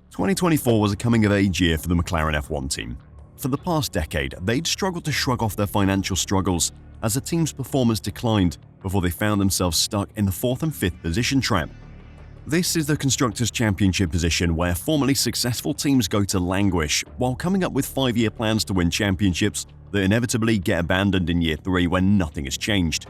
2024 was a coming-of-age year for the McLaren F1 team. For the past decade, they'd struggled to shrug off their financial struggles as the team's performance declined before they found themselves stuck in the 4th and 5th position trap. This is the Constructors' Championship position where formerly successful teams go to languish while coming up with 5-year plans to win championships that inevitably get abandoned in year 3 when nothing has changed.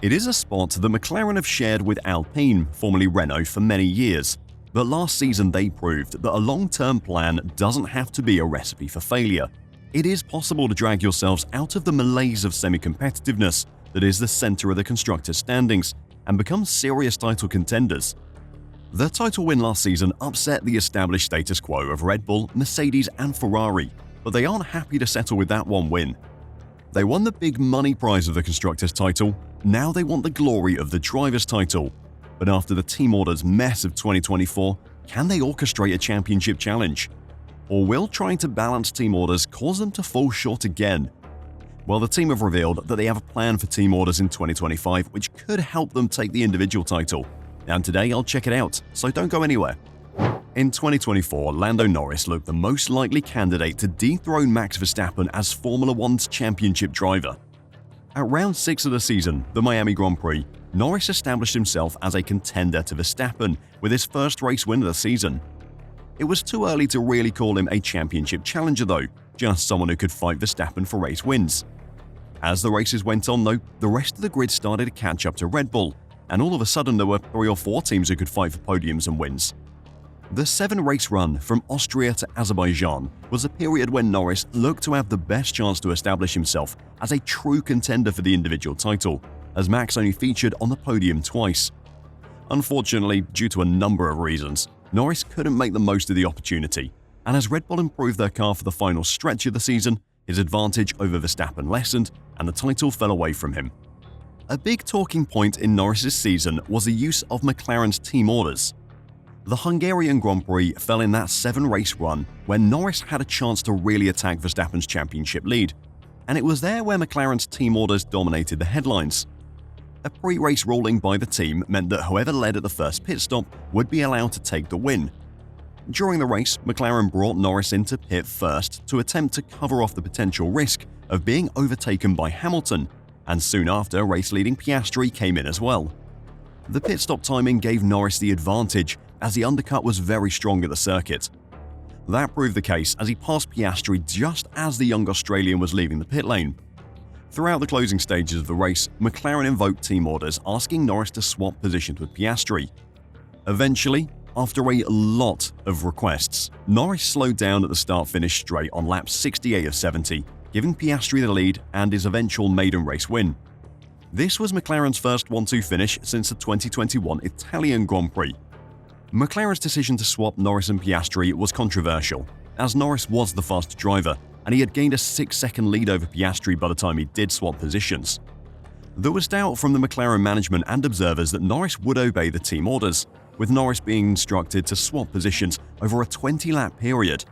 It is a spot that McLaren have shared with Alpine, formerly Renault, for many years. But last season they proved that a long-term plan doesn't have to be a recipe for failure. It is possible to drag yourselves out of the malaise of semi-competitiveness that is the center of the constructors' standings and become serious title contenders. The title win last season upset the established status quo of Red Bull, Mercedes and Ferrari, but they aren't happy to settle with that one win. They won the big money prize of the constructors' title, now they want the glory of the drivers' title. But after the team order's mess of 2024, can they orchestrate a championship challenge? Or will trying to balance team orders cause them to fall short again? Well, the team have revealed that they have a plan for team orders in 2025 which could help them take the individual title. And today I'll check it out, so don't go anywhere. In 2024, Lando Norris looked the most likely candidate to dethrone Max Verstappen as Formula 1's championship driver. At round 6 of the season, the Miami Grand Prix, Norris established himself as a contender to Verstappen with his first race win of the season. It was too early to really call him a championship challenger though, just someone who could fight Verstappen for race wins. As the races went on though, the rest of the grid started to catch up to Red Bull, and all of a sudden there were 3 or 4 teams who could fight for podiums and wins. The 7-race run from Austria to Azerbaijan was a period when Norris looked to have the best chance to establish himself as a true contender for the individual title, as Max only featured on the podium twice. Unfortunately, due to a number of reasons, Norris couldn't make the most of the opportunity, and as Red Bull improved their car for the final stretch of the season, his advantage over Verstappen lessened and the title fell away from him. A big talking point in Norris's season was the use of McLaren's team orders. The Hungarian Grand Prix fell in that 7-race run when Norris had a chance to really attack Verstappen's championship lead, and it was there where McLaren's team orders dominated the headlines. A pre-race ruling by the team meant that whoever led at the first pit stop would be allowed to take the win. During the race, McLaren brought Norris into pit first to attempt to cover off the potential risk of being overtaken by Hamilton, and soon after, race-leading Piastri came in as well. The pit stop timing gave Norris the advantage as the undercut was very strong at the circuit. That proved the case as he passed Piastri just as the young Australian was leaving the pit lane. Throughout the closing stages of the race, McLaren invoked team orders asking Norris to swap positions with Piastri. Eventually, after a lot of requests, Norris slowed down at the start-finish straight on lap 68 of 70, giving Piastri the lead and his eventual maiden race win. This was McLaren's first 1-2 finish since the 2021 Italian Grand Prix. McLaren's decision to swap Norris and Piastri was controversial, as Norris was the faster driver and he had gained a 6-second lead over Piastri by the time he did swap positions. There was doubt from the McLaren management and observers that Norris would obey the team orders, with Norris being instructed to swap positions over a 20-lap period.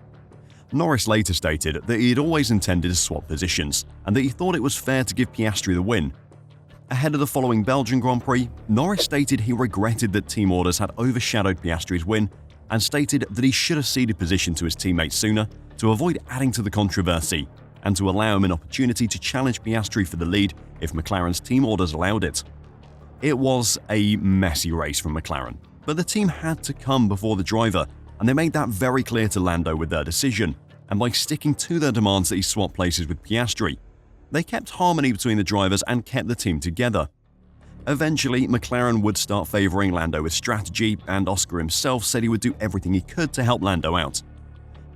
Norris later stated that he had always intended to swap positions and that he thought it was fair to give Piastri the win. Ahead of the following Belgian Grand Prix, Norris stated he regretted that team orders had overshadowed Piastri's win and stated that he should have ceded position to his teammate sooner to avoid adding to the controversy and to allow him an opportunity to challenge Piastri for the lead if McLaren's team orders allowed it. It was a messy race from McLaren, but the team had to come before the driver, and they made that very clear to Lando with their decision, and by sticking to their demands that he swap places with Piastri, they kept harmony between the drivers and kept the team together. Eventually, McLaren would start favouring Lando with strategy, and Oscar himself said he would do everything he could to help Lando out.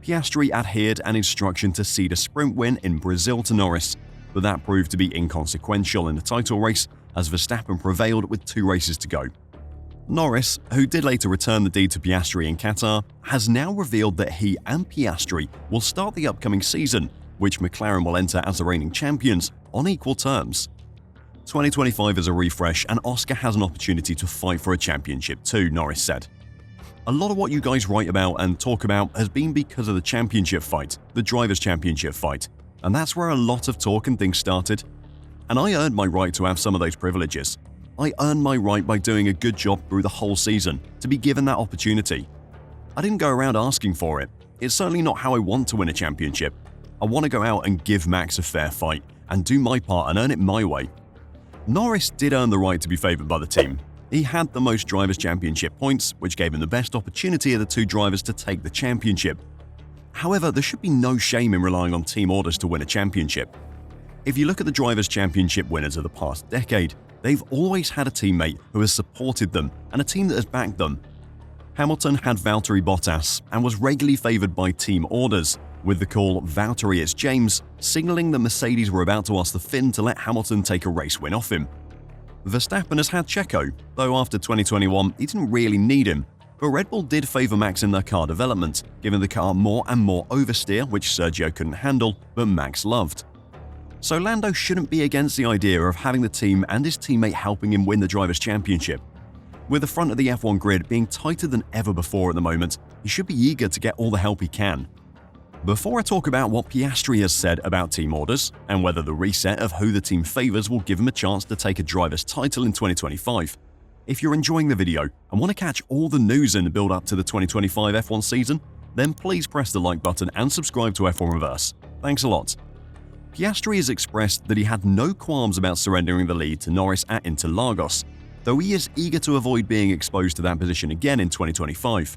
Piastri adhered an instruction to cede a sprint win in Brazil to Norris, but that proved to be inconsequential in the title race as Verstappen prevailed with 2 races to go. Norris, who did later return the deed to Piastri in Qatar, has now revealed that he and Piastri will start the upcoming season, which McLaren will enter as the reigning champions, on equal terms. 2025 is a refresh and Oscar has an opportunity to fight for a championship too, Norris said. A lot of what you guys write about and talk about has been because of the championship fight, the Drivers' Championship fight, and that's where a lot of talk and things started. And I earned my right to have some of those privileges. I earned my right by doing a good job through the whole season to be given that opportunity. I didn't go around asking for it. It's certainly not how I want to win a championship. I want to go out and give Max a fair fight and do my part and earn it my way. Norris did earn the right to be favoured by the team. He had the most Drivers' Championship points, which gave him the best opportunity of the two drivers to take the championship. However, there should be no shame in relying on team orders to win a championship. If you look at the Drivers' Championship winners of the past decade, they've always had a teammate who has supported them and a team that has backed them. Hamilton had Valtteri Bottas and was regularly favoured by team orders, with the call "Valtteri, it's James" signalling that Mercedes were about to ask the Finn to let Hamilton take a race win off him. Verstappen has had Checo, though after 2021 he didn't really need him, but Red Bull did favour Max in their car development, giving the car more and more oversteer, which Sergio couldn't handle, but Max loved. So Lando shouldn't be against the idea of having the team and his teammate helping him win the Drivers' Championship. With the front of the F1 grid being tighter than ever before at the moment, he should be eager to get all the help he can. Before I talk about what Piastri has said about team orders and whether the reset of who the team favours will give him a chance to take a driver's title in 2025, if you're enjoying the video and want to catch all the news in the build-up to the 2025 F1 season, then please press the like button and subscribe to F1 Reverse. Thanks a lot. Piastri has expressed that he had no qualms about surrendering the lead to Norris at Interlagos, though he is eager to avoid being exposed to that position again in 2025.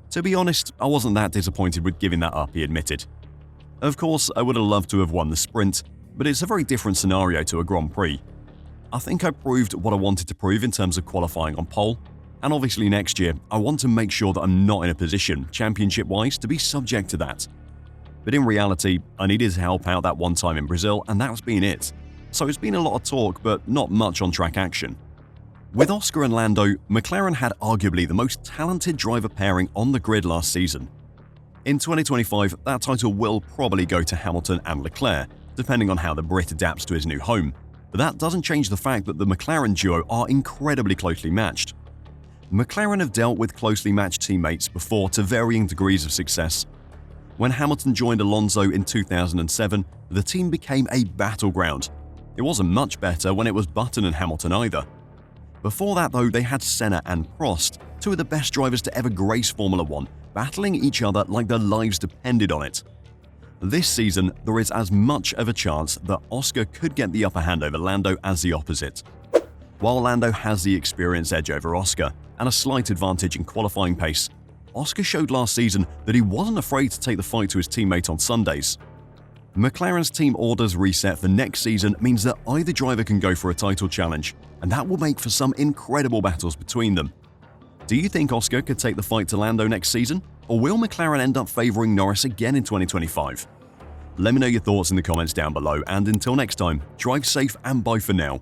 To be honest, I wasn't that disappointed with giving that up, he admitted. Of course, I would have loved to have won the sprint, but it's a very different scenario to a Grand Prix. I think I proved what I wanted to prove in terms of qualifying on pole, and obviously next year I want to make sure that I'm not in a position, championship-wise, to be subject to that. But in reality, I needed to help out that one time in Brazil, and that's been it. So it's been a lot of talk, but not much on-track action. With Oscar and Lando, McLaren had arguably the most talented driver pairing on the grid last season. In 2025, that title will probably go to Hamilton and Leclerc, depending on how the Brit adapts to his new home, but that doesn't change the fact that the McLaren duo are incredibly closely matched. McLaren have dealt with closely matched teammates before to varying degrees of success. When Hamilton joined Alonso in 2007, the team became a battleground. It wasn't much better when it was Button and Hamilton either. Before that though, they had Senna and Prost, two of the best drivers to ever grace Formula 1, battling each other like their lives depended on it. This season, there is as much of a chance that Oscar could get the upper hand over Lando as the opposite. While Lando has the experience edge over Oscar and a slight advantage in qualifying pace, Oscar showed last season that he wasn't afraid to take the fight to his teammate on Sundays. McLaren's team orders reset for next season means that either driver can go for a title challenge, and that will make for some incredible battles between them. Do you think Oscar could take the fight to Lando next season, or will McLaren end up favouring Norris again in 2025? Let me know your thoughts in the comments down below, and until next time, drive safe and bye for now.